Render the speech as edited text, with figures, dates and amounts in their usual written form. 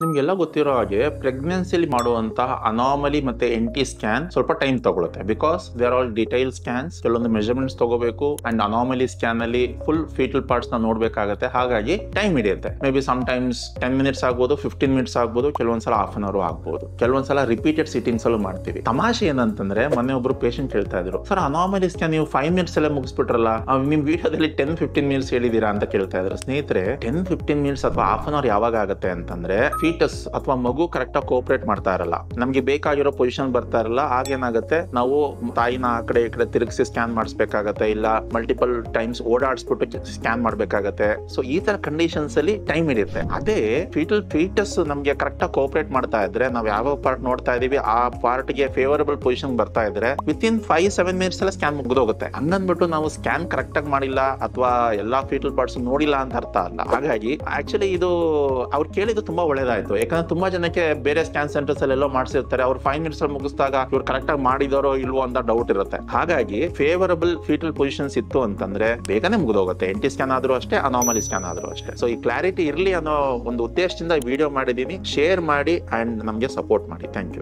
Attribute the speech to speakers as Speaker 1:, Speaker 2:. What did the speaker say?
Speaker 1: ನಿಮ್ಗೆಲ್ಲ ಗೊತ್ತಿರೋ ಹಾಗೆ ಪ್ರೆಗ್ನೆನ್ಸಿಲಿ ಮಾಡುವಂತಹ ಅನಾಮಲಿ ಮತ್ತೆ NT ಸ್ಕ್ಯಾನ್ ಸ್ವಲ್ಪ ಟೈಮ್ ತಗೊಳುತ್ತೆ because they are all detail scans. ಕೆಲವೊಂದು ಮೆಜರ್ಮೆಂಟ್ಸ್ ತಗೋಬೇಕು ಅಂಡ್ ಅನಾಮಲಿ ಸ್ಕ್ಯಾನ್ ಅಲ್ಲಿ ಫುಲ್ ಫೀಟಲ್ ಪಾರ್ಟ್ಸ್ ನ ನೋಡ್ಬೇಕಾಗತ್ತೆ. ಹಾಗಾಗಿ ಟೈಮ್ ಹಿಡಿಯುತ್ತೆ. May be some times 10 minutes ಆಗ್ಬೋದು, 15 ಮಿನಿಟ್ಸ್ ಆಗ್ಬೋದು, ಕೆಲವೊಂದ್ಸಲ ಹಾಫ್ ಅನ್ ಅವರ್ ಆಗ್ಬೋದು, ಕೆಲವೊಂದ್ಸಲ ರಿಪೀಟೆಡ್ ಸಿಟಿಂಗ್ಸ್ ಅಲ್ಲೂ ಮಾಡ್ತೀವಿ. ತಮಾಷೆ ಏನಂತಂದ್ರೆ ಮೊನ್ನೆ ಒಬ್ರು ಪೇಷಂಟ್ ಹೇಳ್ತಾ ಇದ್ರು, ಸರ್ ಅನಾಮಲಿ ಸ್ಕ್ಯಾನ್ ನೀವು 5 ಮಿನಿಟ್ಸ್ ಎಲ್ಲ ಮುಗಿಸ್ಬಿಟ್ರಲ್ಲ, ನಿಮ್ ವಿಡಿಯೋದಲ್ಲಿ 10-15 ಮಿನಿಟ್ಸ್ ಹೇಳಿದೀರಾ ಅಂತ ಕೇಳ್ತಾ ಇದ್ರು. ಸ್ನೇಹಿತರೆ, 10-15 ಮಿನಿಟ್ಸ್ ಅಥವಾ ಹಾಫ್ ಅನ್ ಅವರ್ ಯಾವಾಗ ಆಗುತ್ತೆ ಅಂತಂದ್ರೆ ಫೀಟಸ್ ಅಥವಾ ಮಗು ಕರೆಕ್ಟ್ ಆಗಿ ಕೋಆಪರೇಟ್ ಮಾಡ್ತಾ ಇರಲ್ಲ, ನಮ್ಗೆ ಬೇಕಾಗಿರೋ ಪೊಸಿಷನ್ ಬರ್ತಾ ಇರಲ್ಲ. ಆಗೇನಾಗುತ್ತೆ, ನಾವು ತಾಯಿನ ಆ ಕಡೆ ಈ ಕಡೆ ತಿರುಗಿಸಿ ಸ್ಕ್ಯಾನ್ ಮಾಡಿಸ್ಬೇಕಾಗತ್ತೆ, ಇಲ್ಲ ಮಲ್ಟಿಪಲ್ ಟೈಮ್ಸ್ ಓಡಾಡಿಸ್ಬಿಟ್ಟು ಸ್ಕ್ಯಾನ್ ಮಾಡ್ಬೇಕಾಗತ್ತೆ. ಸೊ ಈ ತರ ಕಂಡೀಷನ್ಸ್ ಅಲ್ಲಿ ಟೈಮ್ ಹಿಡಿಯುತ್ತೆ. ಅದೇ ಫೀಟಸ್ ನಮ್ಗೆ ಕರೆಕ್ಟ್ ಆಗಿ ಕೋಆಪರೇಟ್ ಮಾಡ್ತಾ ಇದ್ರೆ, ನಾವ್ ಯಾವ ಪಾರ್ಟ್ ನೋಡ್ತಾ ಇದೀವಿ ಆ ಪಾರ್ಟ್ ಗೆ ಫೇವರಬಲ್ ಪೊಸಿಷನ್ ಬರ್ತಾ ಇದ್ರೆ ವಿತಿನ್ 5-7 ಮಿನಿಟ್ಸ್ ಎಲ್ಲ ಸ್ಕ್ಯಾನ್ ಮುಗಿದೋಗುತ್ತೆ. ಹಂಗಂದ್ಬಿಟ್ಟು ನಾವು ಸ್ಕ್ಯಾನ್ ಕರೆಕ್ಟ್ ಆಗಿ ಮಾಡಿಲ್ಲ ಅಥವಾ ಎಲ್ಲಾ ಫೀಟಲ್ ಪಾರ್ಟ್ಸ್ ನೋಡಿಲ್ಲ ಅಂತ ಅರ್ಥ ಅಲ್ಲ. ಹಾಗಾಗಿ ಆಕ್ಚುಲಿ ಇದು ಅವ್ರು ಕೇಳಿದ್ದು ತುಂಬಾ ಒಳ್ಳೇದಾಯ್ತು. ಯಾಕಂದ್ರೆ ತುಂಬಾ ಜನಕ್ಕೆ ಬೇರೆ ಸ್ಕ್ಯಾನ್ ಸೆಂಟರ್ಸ್ ಅಲ್ಲಿ ಎಲ್ಲೋ ಮಾಡಿಸಿರ್ತಾರೆ, ಅವ್ರು 5 ಮಿನಿಟ್ಸ್ ಅಲ್ಲಿ ಮುಗಿಸಿದಾಗ ಇವ್ರು ಕರೆಕ್ಟ್ ಆಗಿ ಮಾಡಿದಾರೋ ಇಲ್ವೋ ಅಂತ ಡೌಟ್ ಇರುತ್ತೆ. ಹಾಗಾಗಿ ಫೇವರಬಲ್ ಫೀಟಲ್ ಪೊಸಿಷನ್ಸ್ ಇತ್ತು ಅಂತಂದ್ರೆ ಬೇಗನೆ ಮುಗಿದೋಗುತ್ತೆ. NT ಸ್ಕ್ಯಾನ್ ಆದ್ರೂ ಅಷ್ಟೇ, ಅನಾಮಲಿ ಸ್ಕ್ಯಾನ್ ಆದ್ರೂ ಅಷ್ಟೇ. ಸೊ ಈ ಕ್ಲಾರಿಟಿ ಇರ್ಲಿ ಅನ್ನೋ ಒಂದು ಉದ್ದೇಶದಿಂದ ವಿಡಿಯೋ ಮಾಡಿದೀನಿ. ಶೇರ್ ಮಾಡಿ ಅಂಡ್ ನಮ್ಗೆ ಸಪೋರ್ಟ್ ಮಾಡಿ. Thank you.